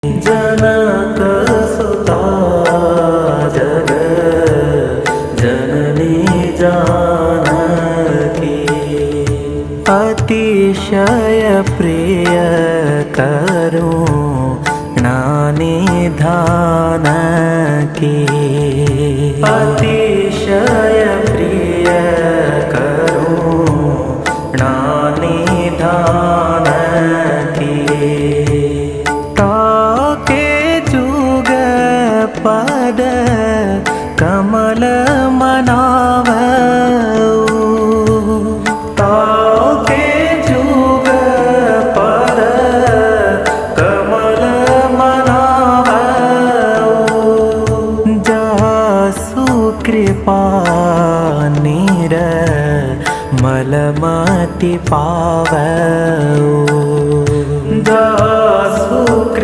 जनक सुता जग जननी जानकी अतिशय प्रिय करुणानिधान की अतिशय प्रिय करुणानिधान की पद कमल मनावऊ ताके जुग पद कमल मनावऊ जासु कृपा नीर मलमति पावऊ